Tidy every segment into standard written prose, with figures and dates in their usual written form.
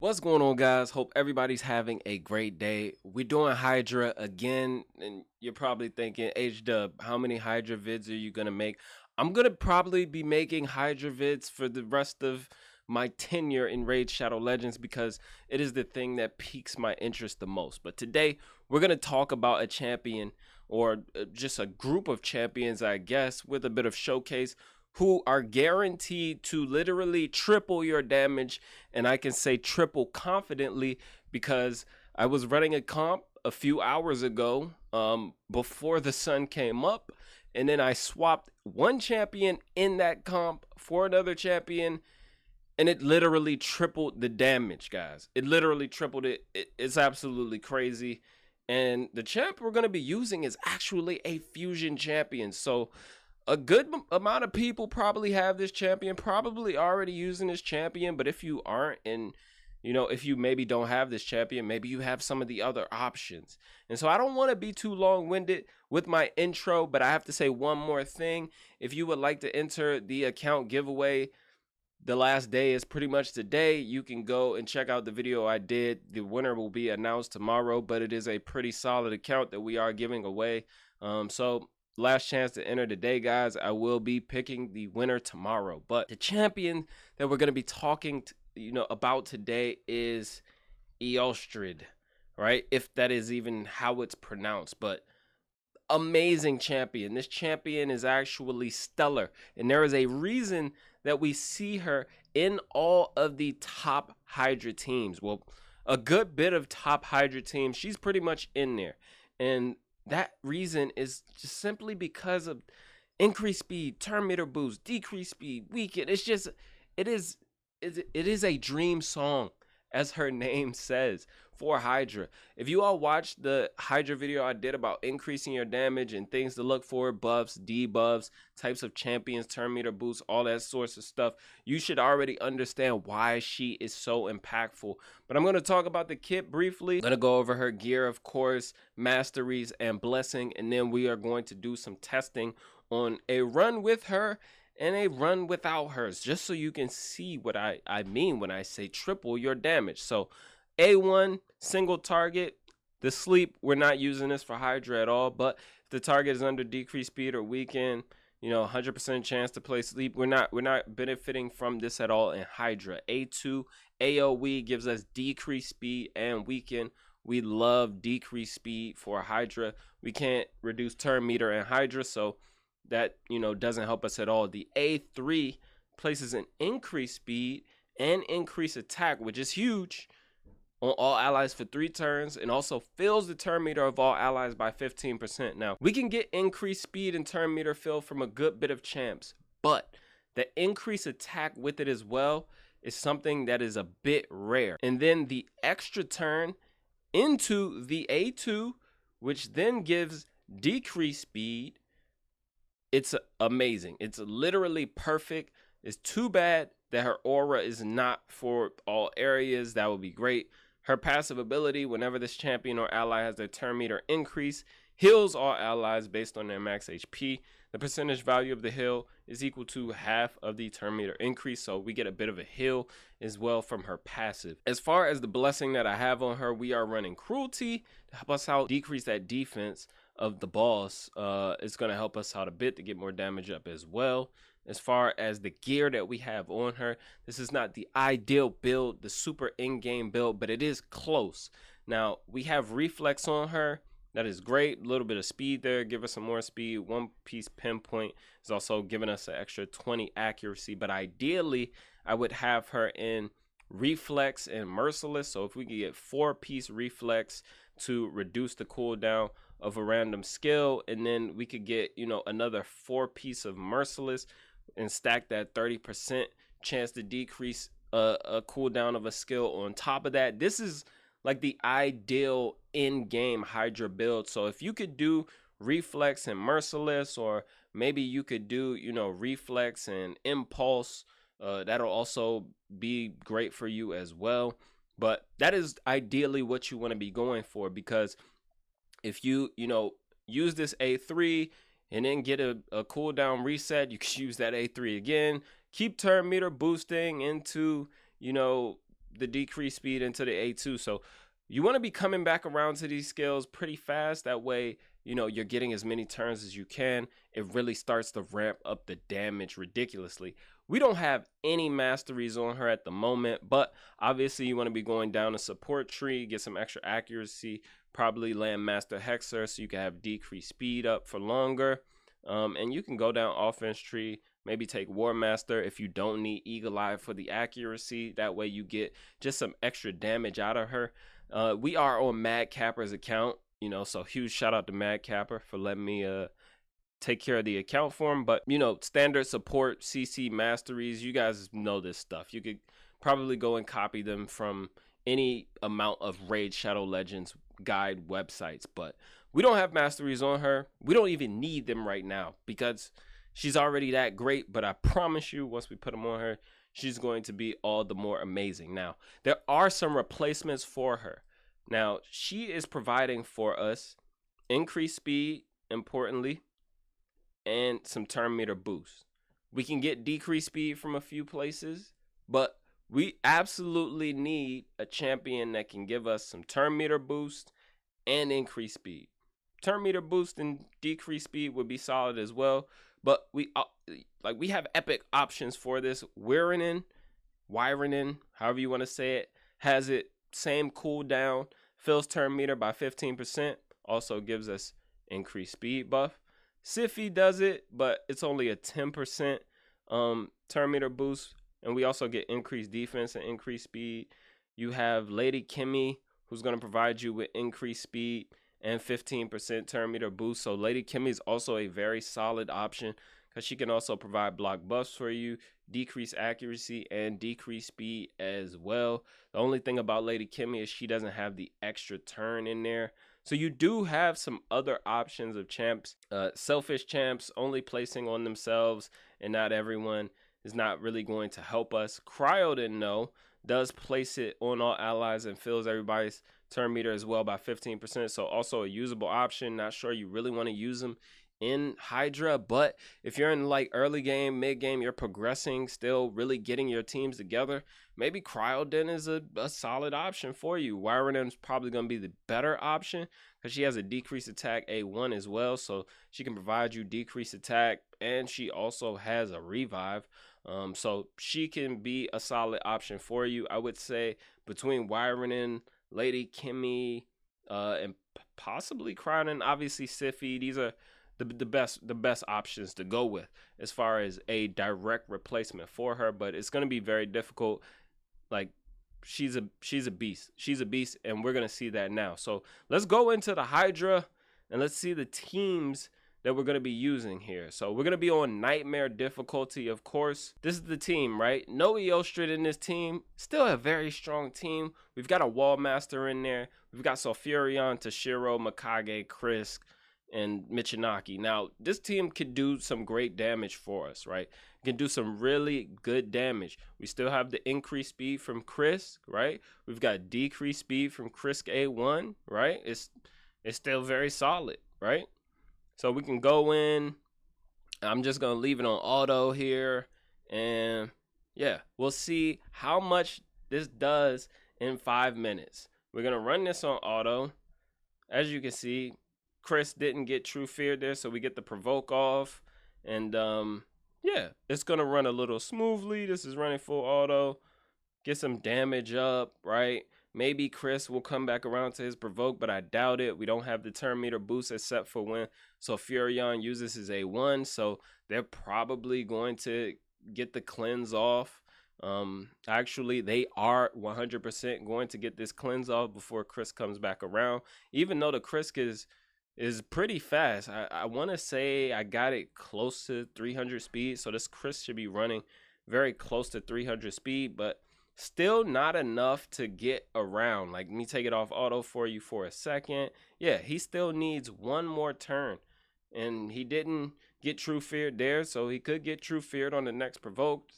What's going on, guys? Hope everybody's having a great day. We're doing Hydra again, and you're probably thinking, H-Dub, how many Hydra vids are you gonna make? I'm gonna probably be making Hydra vids for the rest of my tenure in Raid Shadow Legends because it is the thing that piques my interest the most. But today, we're gonna talk about a champion or just a group of champions, I guess, with a bit of showcase who are guaranteed to literally triple your damage, and I can say triple confidently because I was running a comp a few hours ago before the sun came up, and then I swapped one champion in that comp for another champion, and it literally tripled the damage, guys. It literally tripled it. It's absolutely crazy. And the champ we're going to be using is actually a fusion champion. So a good amount of people probably have this champion, probably already using this champion. But if you aren't, and if you maybe don't have this champion, maybe you have some of the other options. And so I don't want to be too long-winded with my intro, but I have to say one more thing. If you would like to enter the account giveaway, the last day is pretty much today. You can go and check out the video I did. The winner will be announced tomorrow, but it is a pretty solid account that we are giving away. So last chance to enter today, guys. I will be picking the winner tomorrow. But the champion that we're going to be talking about today is Eostrid, right? If that is even how it's pronounced. But amazing champion. This champion is actually stellar, and there is a reason that we see her in all of the top Hydra teams. Well, a good bit of top Hydra teams, she's pretty much in there, and that reason is just simply because of increased speed, turn meter boost, decreased speed, weaken. It's just it is a dream song, as her name says, for Hydra. If you all watched the Hydra video I did about increasing your damage and things to look for, buffs, debuffs, types of champions, turn meter boosts, all that sorts of stuff, you should already understand why she is so impactful. But I'm going to talk about the kit briefly. I'm going to go over her gear, of course, masteries, and blessing, and then we are going to do some testing on a run with her and a run without hers, just so you can see what I mean when I say triple your damage. So A1, single target. The sleep, we're not using this for Hydra at all, but if the target is under decreased speed or weaken, 100% chance to play sleep. We're not benefiting from this at all in Hydra. A2, AoE gives us decreased speed and weaken. We love decreased speed for Hydra. We can't reduce turn meter in Hydra, so that doesn't help us at all. The A3 places an increased speed and increased attack, which is huge, on all allies for 3 turns, and also fills the turn meter of all allies by 15%. Now, we can get increased speed and turn meter fill from a good bit of champs, but the increased attack with it as well is something that is a bit rare. And then the extra turn into the A2, which then gives decreased speed. It's amazing. It's literally perfect. It's too bad that her aura is not for all areas. That would be great. Her passive ability, whenever this champion or ally has their turn meter increase, heals all allies based on their max HP. The percentage value of the heal is equal to half of the turn meter increase, so we get a bit of a heal as well from her passive. As far as the blessing that I have on her, we are running Cruelty to help us out decrease that defense of the boss. It's going to help us out a bit to get more damage up as well. As far as the gear that we have on her, this is not the ideal build, the super in-game build, but it is close. Now, we have reflex on her. That is great. A little bit of speed there. Give us some more speed. 1 piece pinpoint is also giving us an extra 20 accuracy. But ideally, I would have her in reflex and merciless. So if we could get 4-piece reflex to reduce the cooldown of a random skill, and then we could get another 4-piece of merciless and stack that 30% chance to decrease a cooldown of a skill on top of that. This is like the ideal in-game Hydra build. So if you could do reflex and merciless, or maybe you could do reflex and impulse, that'll also be great for you as well. But that is ideally what you want to be going for, because if you use this A3 and then get a cooldown reset, you can use that A3 again, keep turn meter boosting into the decreased speed into the A2. So you want to be coming back around to these skills pretty fast. That way, you know, you're getting as many turns as you can. It really starts to ramp up the damage ridiculously. We don't have any masteries on her at the moment, but obviously you want to be going down a support tree, get some extra accuracy, probably land Master Hexer so you can have decreased speed up for longer. And you can go down offense tree, maybe take War Master if you don't need Eagle Eye for the accuracy. That way you get just some extra damage out of her. We are on Mad Capper's account, you know, so huge shout out to Mad Capper for letting me take care of the account for him. But, you know, standard support CC masteries, you guys know this stuff. You could probably go and copy them from any amount of Raid Shadow Legends guide websites, but we don't have masteries on her. We don't even need them right now because she's already that great, but I promise you once we put them on her, she's going to be all the more amazing. Now, there are some replacements for her. Now, she is providing for us increased speed, importantly, and some turn meter boost. We can get decreased speed from a few places, but we absolutely need a champion that can give us some turn meter boost and increased speed. Turn meter boost and decreased speed would be solid as well, but we have epic options for this. Wirinen, however you want to say it, has it same cooldown, fills turn meter by 15%, also gives us increased speed buff. Sify does it, but it's only a 10% turn meter boost, and we also get increased defense and increased speed. You have Lady Kimmy, who's going to provide you with increased speed and 15% turn meter boost. So Lady Kimmy is also a very solid option because she can also provide block buffs for you, decrease accuracy, and decrease speed as well. The only thing about Lady Kimmy is she doesn't have the extra turn in there. So you do have some other options of champs, selfish champs only placing on themselves and not everyone is not really going to help us. Cryoden, though, does place it on all allies and fills everybody's turn meter as well by 15%. So also a usable option. Not sure you really want to use them in Hydra, but if you're in like early game, mid game, you're progressing, still really getting your teams together, maybe Cryoden is a solid option for you. Wirinen is probably going to be the better option because she has a decreased attack A1 as well, so she can provide you decreased attack, and she also has a revive, so she can be a solid option for you. I would say between Wirinen, Lady Kimmy, and possibly Cryoden, obviously Sify, these are the best options to go with as far as a direct replacement for her, but it's going to be very difficult. Like she's a beast. She's a beast, and we're going to see that now. So let's go into the Hydra and let's see the teams that we're going to be using here. So we're going to be on Nightmare difficulty, of course. This is the team, right? No Eostrid in this team. Still a very strong team. We've got a Wall Master in there. We've got Sulfurion, Toshiro, Mikage, Krisk, and Michinaki. Now, this team could do some great damage for us, right? It can do some really good damage. We still have the increased speed from Krisk, right? We've got decreased speed from Krisk A1, right? It's still very solid, right? So we can go in. I'm just going to leave it on auto here. And yeah, we'll see how much this does in 5 minutes. We're going to run this on auto. As you can see, Chris didn't get True Fear there, so we get the provoke off. And yeah, it's going to run a little smoothly. This is running full auto. Get some damage up, right? Maybe Chris will come back around to his provoke, but I doubt it. We don't have the turn meter boost except for when Sulfurion uses his A1, so they're probably going to get the cleanse off. Actually, they are 100% going to get this cleanse off before Chris comes back around, even though the Krisk is pretty fast. I want to say I got it close to 300 speed, so this Chris should be running very close to 300 speed, but still not enough to get around. Like, let me take it off auto for you for a second. Yeah, he still needs one more turn, and he didn't get True Feared there, so he could get True Feared on the next provoke.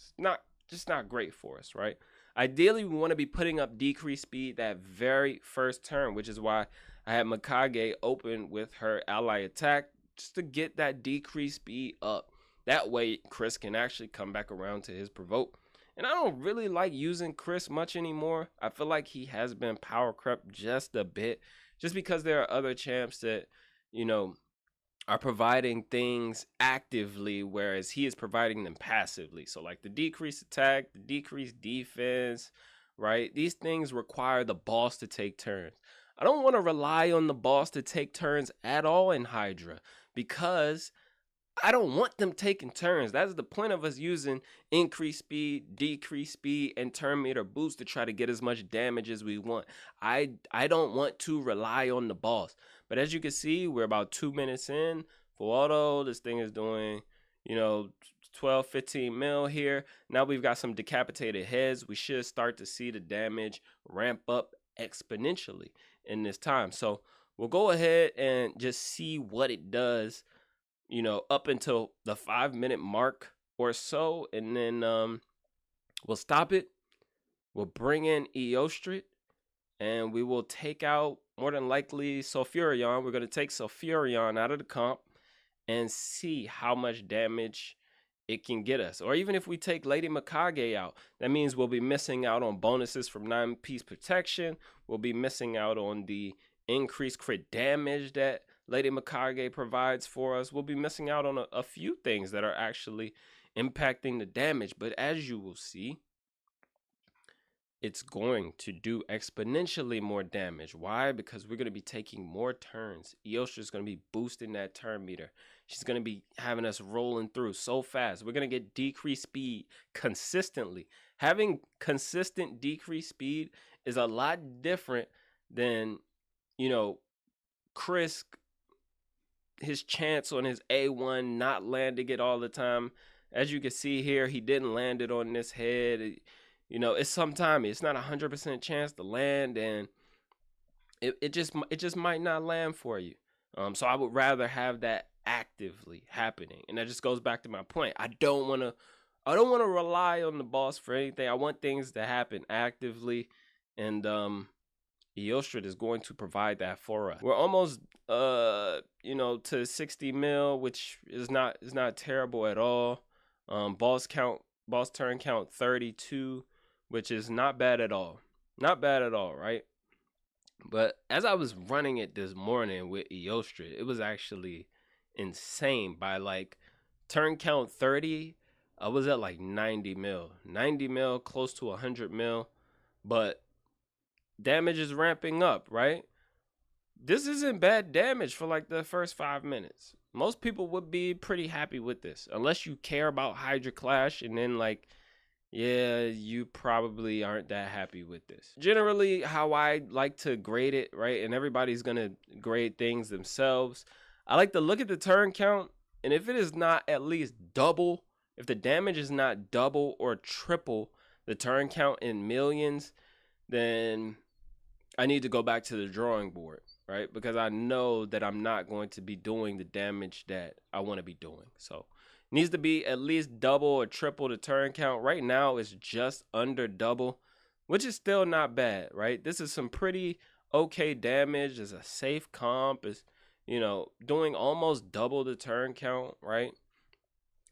It's not great for us, right? Ideally, we want to be putting up decreased speed that very first turn, which is why I had Mikage open with her ally attack, just to get that decreased speed up. That way, Chris can actually come back around to his provoke And I don't really like using Chris much anymore. I feel like he has been power crept just a bit, just because there are other champs that, you know, are providing things actively, whereas he is providing them passively. So like the decreased attack, the decreased defense, right? These things require the boss to take turns. I don't want to rely on the boss to take turns at all in Hydra, because I don't want them taking turns. That's the point of us using increased speed, decreased speed, and turn meter boost to try to get as much damage as we want. I don't want to rely on the boss. But as you can see, we're about 2 minutes in. Full auto, this thing is doing, 12, 15 mil here. Now we've got some decapitated heads. We should start to see the damage ramp up exponentially in this time. So we'll go ahead and just see what it does, up until the 5-minute mark or so, and then we'll stop it. We'll bring in Eostrid, and we will take out, more than likely, Sulfurion. We're going to take Sulfurion out of the comp and see how much damage it can get us. Or even if we take Lady Mikage out, that means we'll be missing out on bonuses from 9-piece protection. We'll be missing out on the increased crit damage that Lady Mikage provides for us. We'll be missing out on a few things that are actually impacting the damage. But as you will see, it's going to do exponentially more damage. Why? Because we're going to be taking more turns. Eostrid is going to be boosting that turn meter. She's going to be having us rolling through so fast. We're going to get decreased speed consistently. Having consistent decreased speed is a lot different than, Chris, his chance on his A1 not landing it all the time. As you can see here, he didn't land it on this head. It's sometimes it's not 100% chance to land, and it just might not land for you. So I would rather have that actively happening, and that just goes back to my point. I don't want to rely on the boss for anything. I want things to happen actively, and Eostrid is going to provide that for us. We're almost to 60 mil, which is not terrible at all. Boss turn count 32, which is not bad at all. Not bad at all, right? But as I was running it this morning with Eostrid, it was actually insane. By like turn count 30, I was at like 90 mil. 90 mil, close to 100 mil. But damage is ramping up, right? This isn't bad damage for like the first 5 minutes. Most people would be pretty happy with this, unless you care about Hydra Clash, and then you probably aren't that happy with this. Generally, how I like to grade it, right? And everybody's gonna grade things themselves. I like to look at the turn count, and if it is not at least double, if the damage is not double or triple the turn count in millions, then I need to go back to the drawing board, right? Because I know that I'm not going to be doing the damage that I want to be doing. So it needs to be at least double or triple the turn count. Right now it's just under double, which is still not bad, right? This is some pretty okay damage. It's a safe comp. It's, doing almost double the turn count, right?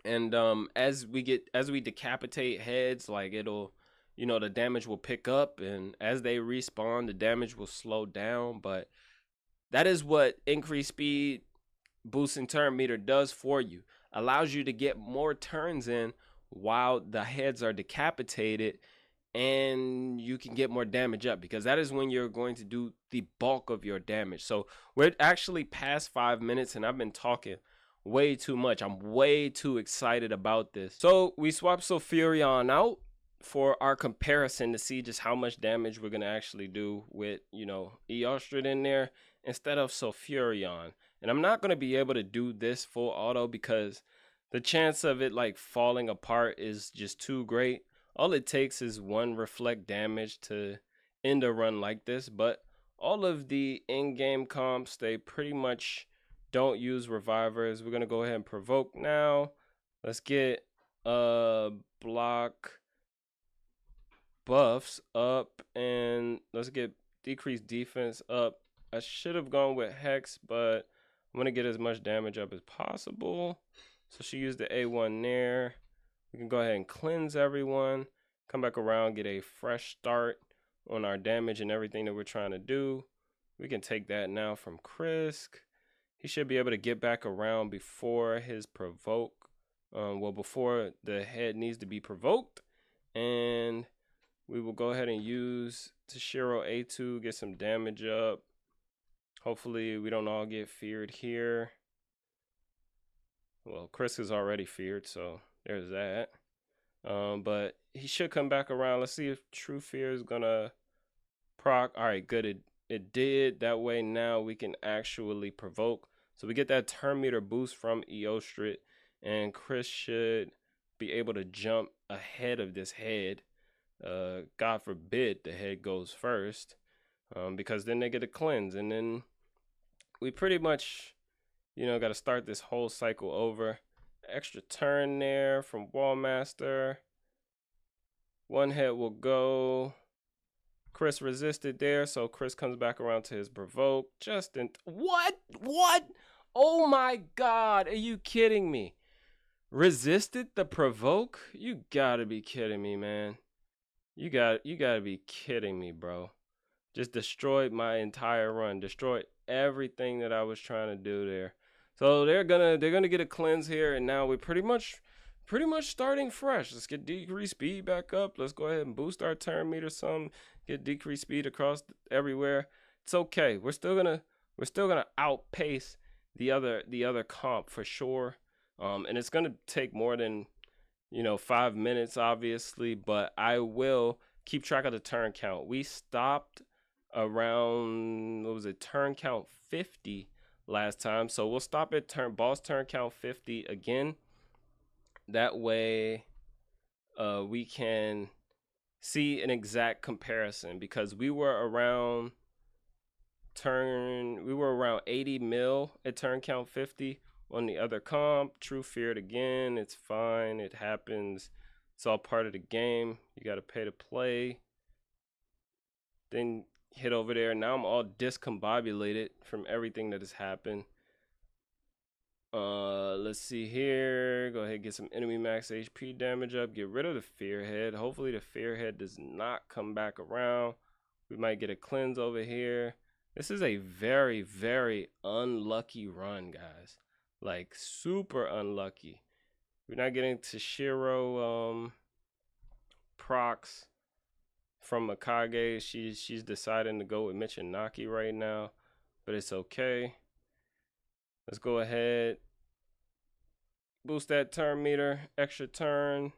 And as we decapitate heads, like it'll, the damage will pick up, and as they respawn, the damage will slow down. But that is what increased speed, boosting turn meter does for you. Allows you to get more turns in while the heads are decapitated, and you can get more damage up, because that is when you're going to do the bulk of your damage. So we're actually past 5 minutes, and I've been talking way too much. I'm way too excited about this. So we swapped Sulfurion out for our comparison to see just how much damage we're going to actually do with, Eostrid in there instead of Sulfurion. And I'm not going to be able to do this full auto because the chance of it like falling apart is just too great. All it takes is one reflect damage to end a run like this, but all of the in-game comps, they pretty much don't use revivers. We're going to go ahead and provoke now. Let's get block buffs up, and let's get decreased defense up. I should have gone with Hex, but I'm going to get as much damage up as possible. So she used the A1 there. We can go ahead and cleanse everyone. come back around, get a fresh start on our damage and everything that we're trying to do. We can take that now from Chris. He should be able to get back around before his provoke. Well, before the head needs to be provoked. And we will go ahead and use Toshiro A2, get some damage up. Hopefully we don't all get feared here. Well, Chris is already feared, so there's that. But he should come back around. Let's see if True Fear is gonna proc. All right, good. It did. That way now we can actually provoke. So we get that turn meter boost from Eostrid, and Chris should be able to jump ahead of this head. God forbid the head goes first, because then they get a cleanse, and then we pretty much, you know, got to start this whole cycle over. Extra turn there from Wallmaster. One head will go. Chris resisted there, so Chris comes back around to his provoke. Just in what? Oh my God, are you kidding me? Resisted the provoke? You gotta be kidding me, man. You gotta be kidding me, bro. Just destroyed my entire run. Destroyed everything that I was trying to do there. So they're gonna get a cleanse here, and now we're pretty much starting fresh. Let's get decreased speed back up. Let's go ahead and boost our turn meter some. Get decreased speed across everywhere. It's okay. We're still gonna outpace the other comp for sure. And it's gonna take more than, you know, 5 minutes, obviously, but I will keep track of the turn count. We stopped around, what was it, turn count 50 last time, so we'll stop at boss turn count 50 again. That way we can see an exact comparison, because we were around 80 mil at turn count 50 on the other comp. True feared again. It's fine, it happens, it's all part of the game. You got to pay to play. Then hit over there. Now I'm all discombobulated from everything that has happened. Let's see here. Go ahead and get some enemy max HP damage up. Get rid of the fear head. Hopefully the fear head does not come back around. We might get a cleanse over here. This is a very, very unlucky run, guys. Like super unlucky. We're not getting Toshiro procs from Mikage. She's deciding to go with Michinaki right now, but it's okay. Let's go ahead, boost that turn meter, extra turn,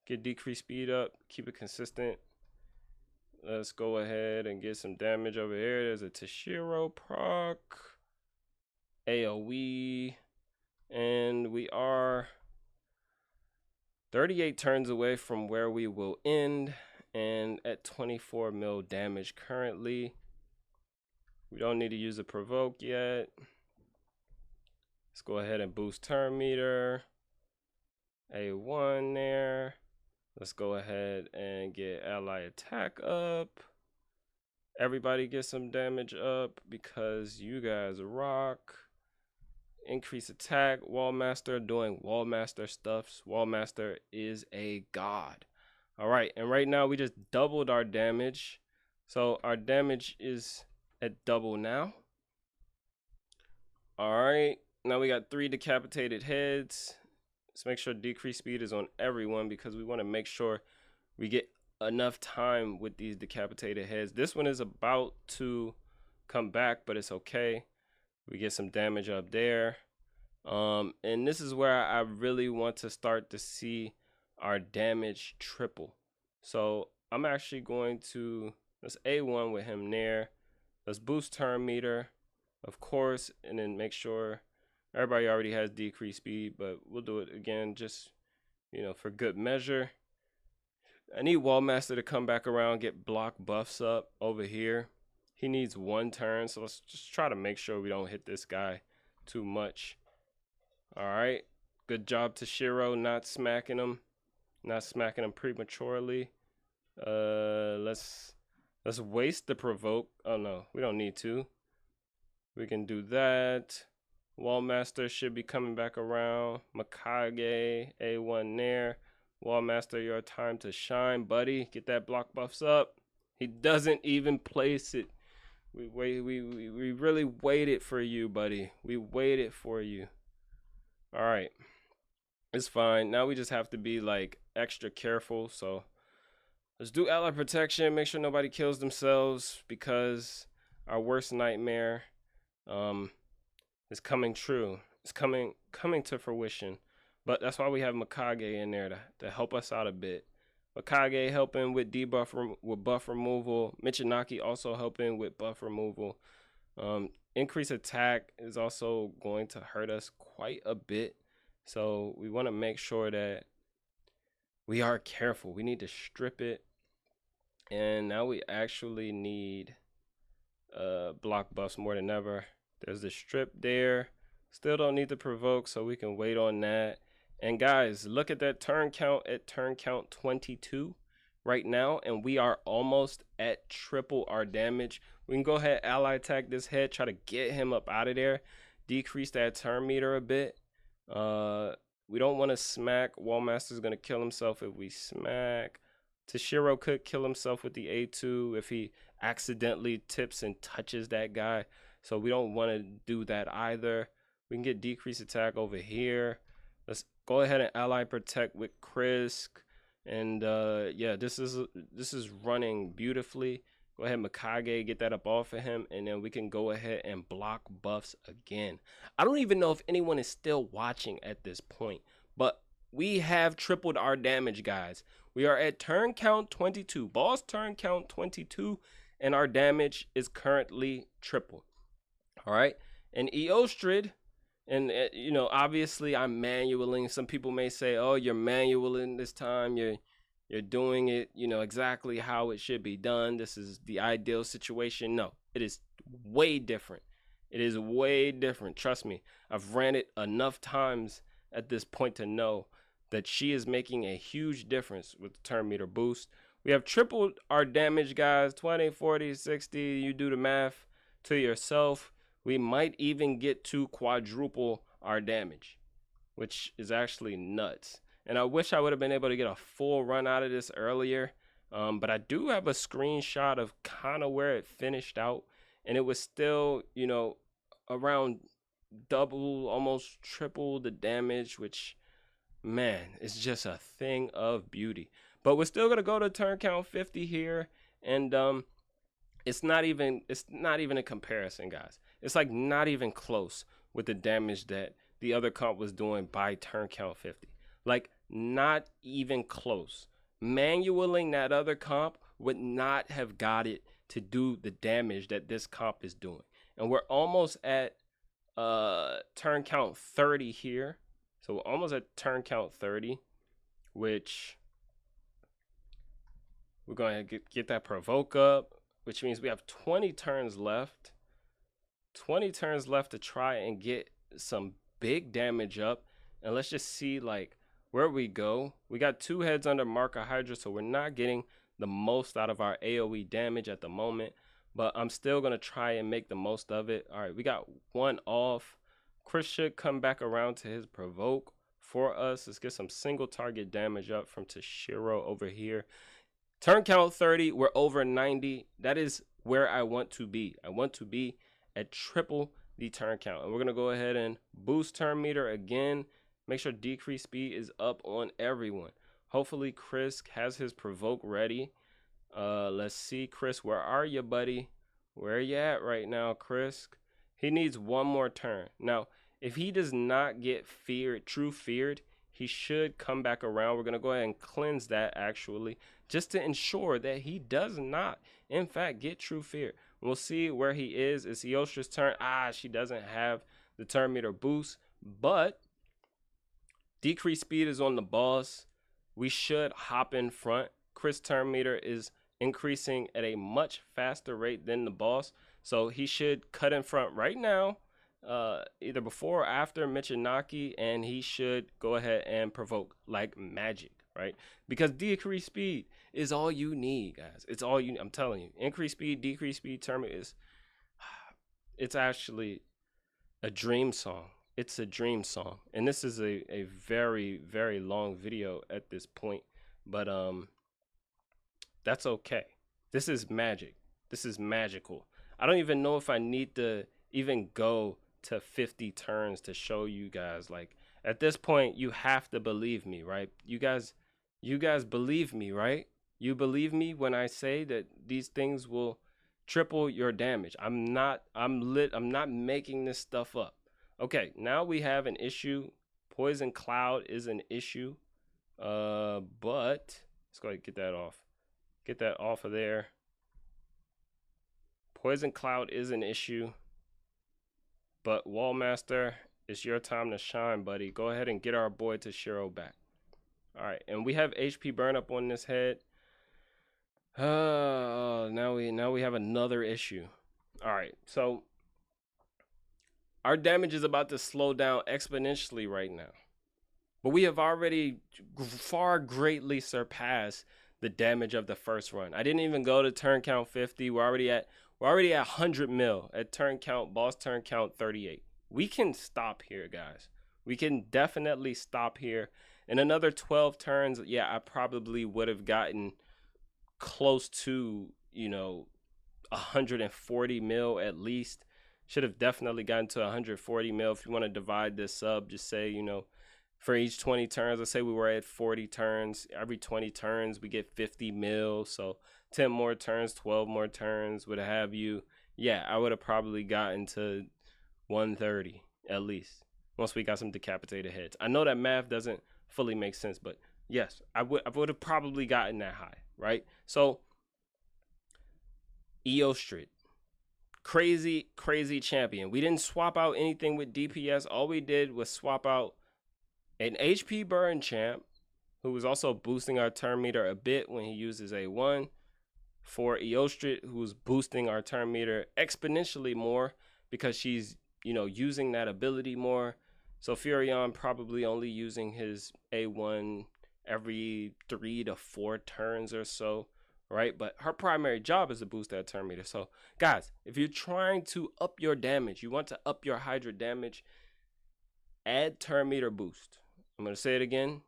get decreased speed up, keep it consistent. Let's go ahead and get some damage over here. There's a Toshiro proc, AoE, and we are 38 turns away from where we will end, and at 24 mil damage currently. We don't need to use a provoke yet. Let's go ahead and boost turn meter. A1 there. Let's go ahead and get ally attack up. Everybody get some damage up because you guys rock. Increase attack. Wallmaster doing Wallmaster stuffs. Wallmaster is a god. All right, and right now we just doubled our damage. So our damage is at double now. All right. Now we got 3 decapitated heads. Let's make sure decreased speed is on everyone, because we want to make sure we get enough time with these decapitated heads. This one is about to come back, but it's okay. We get some damage up there. And this is where I really want to start to see our damage triple. So I'm actually going to, let's A1 with him there. Let's boost turn meter, of course, and then make sure everybody already has decreased speed, but we'll do it again just, you know, for good measure. I need Wallmaster to come back around, get block buffs up over here. He needs 1 turn, so let's just try to make sure we don't hit this guy too much. All right, good job Toshiro, not smacking him prematurely. Let's waste the provoke. Oh no, we don't need to. We can do that. Wallmaster should be coming back around. Mikage, A1 there. Wallmaster, your time to shine, buddy. Get that block buffs up. He doesn't even place it. We really waited for you, buddy. We waited for you. All right. It's fine. Now we just have to be like extra careful. So let's do ally protection. Make sure nobody kills themselves, because our worst nightmare is coming true. It's coming to fruition. But that's why we have Mikage in there to help us out a bit. Mikage helping with debuff with buff removal. Michinaki also helping with buff removal. Increased attack is also going to hurt us quite a bit. So we want to make sure that we are careful. We need to strip it. And now we actually need block buffs more than ever. There's the strip there. Still don't need to provoke, so we can wait on that. And guys, look at that turn count at turn count 22 right now, and we are almost at triple our damage. We can go ahead, ally attack this head, try to get him up out of there, decrease that turn meter a bit. We don't want to smack. Wallmaster's going to kill himself if we smack. Toshiro could kill himself with the A2 if he accidentally tips and touches that guy. So we don't want to do that either. We can get decreased attack over here. Let's go ahead and ally protect with Krisk. And yeah, this is running beautifully. Go ahead, Mikage, get that up off of him, and then we can go ahead and block buffs again. I don't even know if anyone is still watching at this point, but we have tripled our damage, guys. We are at turn count 22, boss turn count 22, and our damage is currently triple. All right, and Eostrid, and you know, obviously I'm manualing. Some people may say, oh, you're manualing this time, you're doing it, you know, exactly how it should be done. This is the ideal situation. No, it is way different. It is way different. Trust me, I've ran it enough times at this point to know that she is making a huge difference with the turn meter boost. We have tripled our damage, guys. 20, 40, 60. You do the math to yourself. We might even get to quadruple our damage, which is actually nuts. And I wish I would have been able to get a full run out of this earlier. But I do have a screenshot of kind of where it finished out. And it was still, you know, around double, almost triple the damage, which, man, it's just a thing of beauty. But we're still going to go to turn count 50 here. And it's not even a comparison, guys. It's like not even close with the damage that the other comp was doing by turn count 50. Like, not even close. Manualing that other comp would not have got it to do the damage that this comp is doing. And we're almost at turn count 30 here. So we're almost at turn count 30, which we're going to get that provoke up, which means we have 20 turns left. 20 turns left to try and get some big damage up. And let's just see, like, where we go. We got 2 heads under Marker Hydra, so we're not getting the most out of our AoE damage at the moment, but I'm still going to try and make the most of it. All right, we got 1 off. Chris should come back around to his provoke for us. Let's get some single target damage up from Toshiro over here. Turn count 30, we're over 90. That is where I want to be. I want to be at triple the turn count. And we're going to go ahead and boost turn meter again. Make sure decrease speed is up on everyone. Hopefully Chris has his provoke ready. Let's see, Chris, where are you, buddy? Where are you at right now, Chris? He needs 1 more turn. Now, if he does not get feared, true feared, he should come back around. We're going to go ahead and cleanse that, actually, just to ensure that he does not, in fact, get true fear. We'll see where he is. It's Eostrid's turn. She doesn't have the turn meter boost, but decreased speed is on the boss. We should hop in front. Chris' turn meter is increasing at a much faster rate than the boss, so he should cut in front right now, either before or after Michinaki, and he should go ahead and provoke like magic, right? Because decreased speed is all you need, guys. It's all you. I'm telling you, increased speed, decreased speed, turn meter it's actually a dream song. It's a dream song. And this is a very, very long video at this point. But that's okay. This is magic. This is magical. I don't even know if I need to even go to 50 turns to show you guys. Like, at this point, you have to believe me, right? You guys believe me, right? You believe me when I say that these things will triple your damage. I'm not making this stuff up. Okay, now we have an issue. Poison Cloud is an issue. But let's go ahead and get that off. Get that off of there. Poison Cloud is an issue. But Wallmaster, it's your time to shine, buddy. Go ahead and get our boy Toshiro back. All right, and we have HP burn up on this head. Now we have another issue. All right, so our damage is about to slow down exponentially right now. But we have already far greatly surpassed the damage of the first run. I didn't even go to turn count 50. We're already at 100 mil at turn count, boss turn count 38. We can stop here, guys. We can definitely stop here. In another 12 turns, yeah, I probably would have gotten close to, 140 mil at least. Should have definitely gotten to 140 mil. If you want to divide this up, just say, for each 20 turns, let's say we were at 40 turns. Every 20 turns, we get 50 mil. So 10 more turns, 12 more turns, what have you. Yeah, I would have probably gotten to 130 at least once we got some decapitated heads. I know that math doesn't fully make sense, but yes, I would have probably gotten that high, right? So Eostrid, crazy champion. We didn't swap out anything with DPS. All we did was swap out an HP burn champ who was also boosting our turn meter a bit when he uses A1 for Eostrid, who's boosting our turn meter exponentially more because she's, using that ability more. So Furion probably only using his A1 every 3 to 4 turns or so, right? But her primary job is to boost that turn meter. So guys, if you're trying to up your damage, you want to up your Hydra damage, add turn meter boost. I'm going to say it again.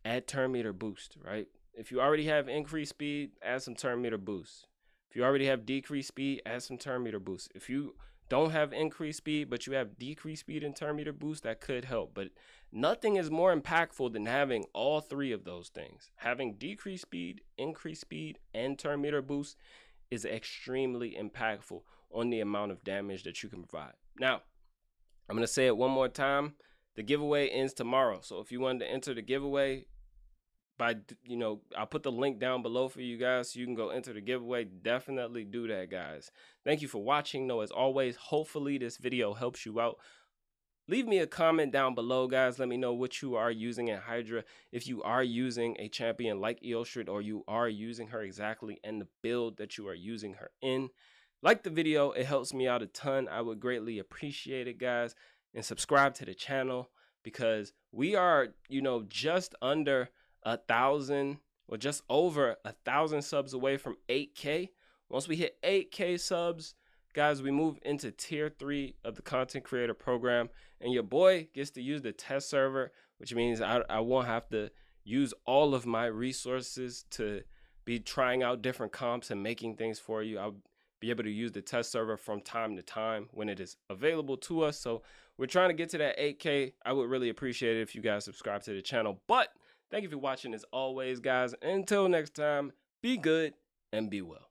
Add turn meter boost, right? If you already have increased speed, add some turn meter boost. If you already have decreased speed, add some turn meter boost. If you don't have increased speed, but you have decreased speed and turn meter boost, that could help. But nothing is more impactful than having all three of those things. Having decreased speed, increased speed, and turn meter boost is extremely impactful on the amount of damage that you can provide. Now, I'm going to say it one more time. The giveaway ends tomorrow. So if you wanted to enter the giveaway, I'll put the link down below for you guys so you can go enter the giveaway. Definitely do that, guys. Thank you for watching. As always, hopefully this video helps you out. Leave me a comment down below, guys. Let me know what you are using in Hydra. If you are using a champion like Eostrid, or you are using her exactly in the build that you are using her in. Like the video, it helps me out a ton. I would greatly appreciate it, guys. And subscribe to the channel because we are, just under 1,000 or just over 1,000 subs away from 8K. Once we hit 8K subs, guys, we move into tier 3 of the content creator program, and your boy gets to use the test server, which means I won't have to use all of my resources to be trying out different comps and making things for you. I'll be able to use the test server from time to time when it is available to us. So we're trying to get to that 8K. I would really appreciate it if you guys subscribe to the channel. But thank you for watching as always, guys. Until next time, be good and be well.